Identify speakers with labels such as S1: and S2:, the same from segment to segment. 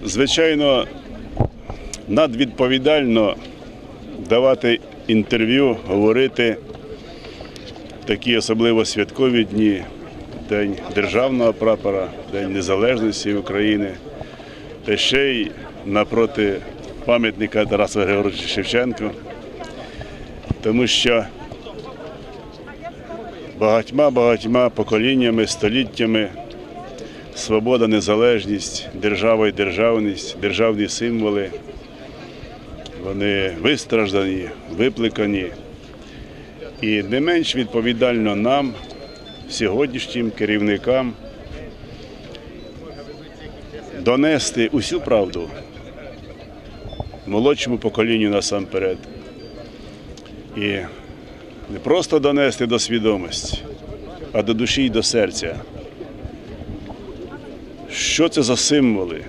S1: Звичайно, надвідповідально давати інтерв'ю, говорити такі особливо святкові дні, День Державного прапора, День Незалежності України, та ще й напроти пам'ятника Тараса Григоровича Шевченка, тому що багатьма поколіннями, століттями свобода, незалежність, держава і державність, державні символи, вони вистраждані, випликані. І не менш відповідально нам, сьогоднішнім керівникам, донести усю правду молодшому поколінню насамперед. І не просто донести до свідомості, а до душі і до серця. Що це за символи?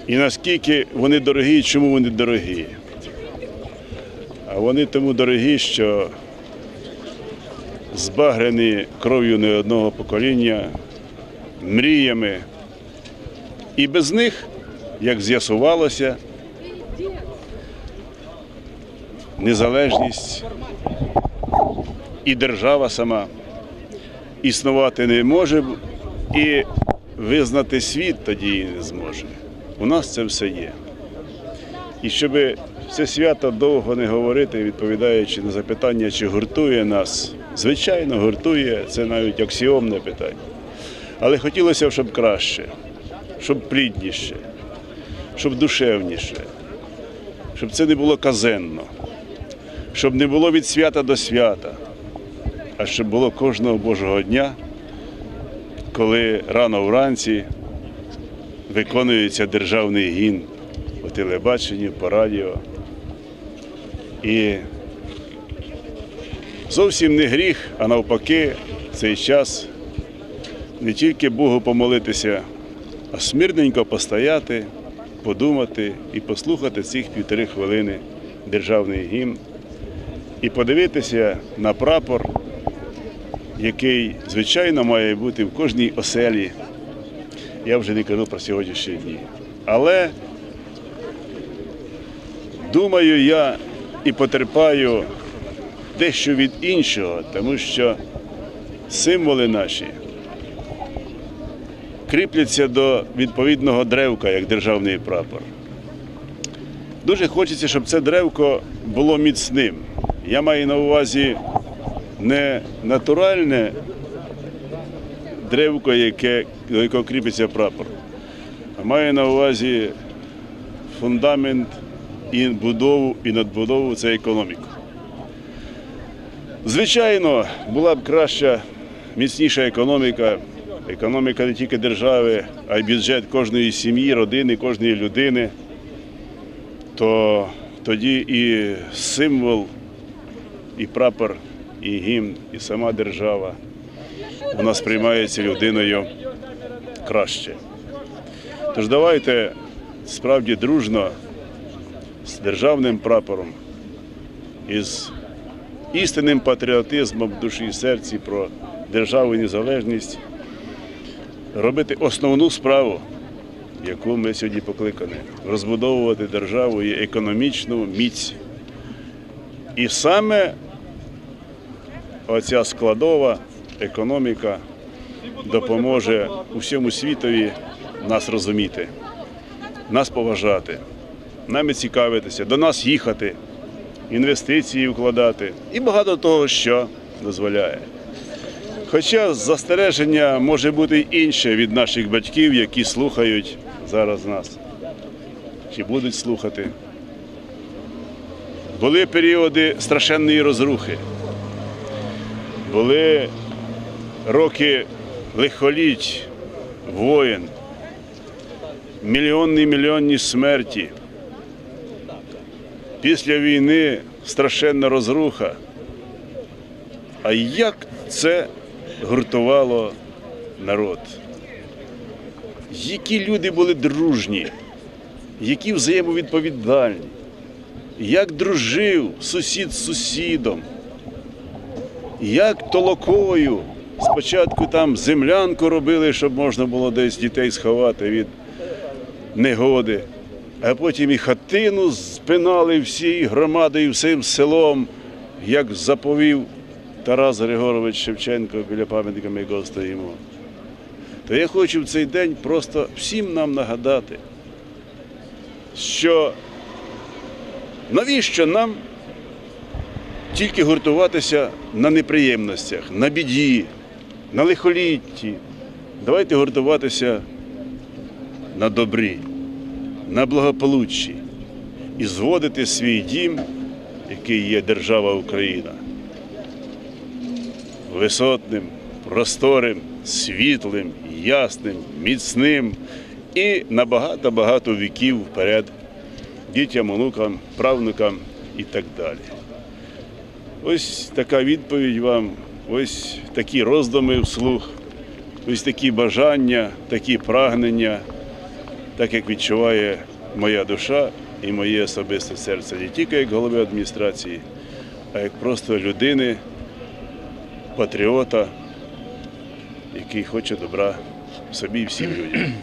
S1: І наскільки вони дорогі, і чому вони дорогі? А вони тому дорогі, що збагрені кров'ю не одного покоління, мріями. І без них, як з'ясувалося, незалежність і держава сама існувати не може, і визнати світ тоді і не зможе. У нас це все є. І щоб це свято довго не говорити, відповідаючи на запитання, чи гуртує нас, звичайно, гуртує, це навіть аксіомне питання. Але хотілося б, щоб краще, щоб плідніше, щоб душевніше, щоб це не було казенно, щоб не було від свята до свята, а щоб було кожного Божого дня, коли рано вранці виконується державний гімн по телебаченню, по радіо. І зовсім не гріх, а навпаки, в цей час не тільки Богу помолитися, а смирненько постояти, подумати і послухати цих 1,5 хвилини державний гімн і подивитися на прапор, який, звичайно, має бути в кожній оселі. Я вже не кажу про сьогоднішні дні. Але, думаю, я і потерпаю дещо від іншого, тому що символи наші кріпляться до відповідного древка, як державний прапор. Дуже хочеться, щоб це древко було міцним. Я маю на увазі не натуральне древко, до якого кріпиться прапор, а маю на увазі фундамент і будову, і надбудову – це економіку. Звичайно, була б краща, міцніша економіка, економіка не тільки держави, а й бюджет кожної сім'ї, родини, кожної людини, то тоді і символ, і прапор, і гімн, і сама держава вона сприймається людиною краще. Тож давайте справді дружно з державним прапором, із істинним патріотизмом в душі і серці про державу і незалежність робити основну справу, яку ми сьогодні покликані – розбудовувати державу і економічну міць. І саме оця складова економіка допоможе усьому світові нас розуміти, нас поважати, нами цікавитися, до нас їхати, інвестиції вкладати і багато того, що дозволяє. Хоча застереження може бути інше від наших батьків, які слухають зараз нас, чи будуть слухати. Були періоди страшенної розрухи, були роки лихоліть, воєн, мільйонні смерті. Після війни страшенна розруха. А як це гуртувало народ? Які люди були дружні, які взаємовідповідальні, як дружив сусід з сусідом, як толокою спочатку там землянку робили, щоб можна було десь дітей сховати від негоди, а потім і хатину спинали всією громадою, всім селом, як заповів Тарас Григорович Шевченко, біля пам'ятника ми його стоїмо. То я хочу в цей день просто всім нам нагадати, що навіщо нам тільки гуртуватися на неприємностях, на біді, на лихолітті. Давайте гуртуватися на добрі, на благополуччі і зводити свій дім, який є держава Україна, висотним, просторим, світлим, ясним, міцним і на багато-багато віків вперед дітям, онукам, правнукам і так далі. Ось така відповідь вам, ось такі роздуми вслух, ось такі бажання, такі прагнення, так як відчуває моя душа і моє особисте серце, не тільки як голови адміністрації, а як просто людини, патріота, який хоче добра собі і всім людям.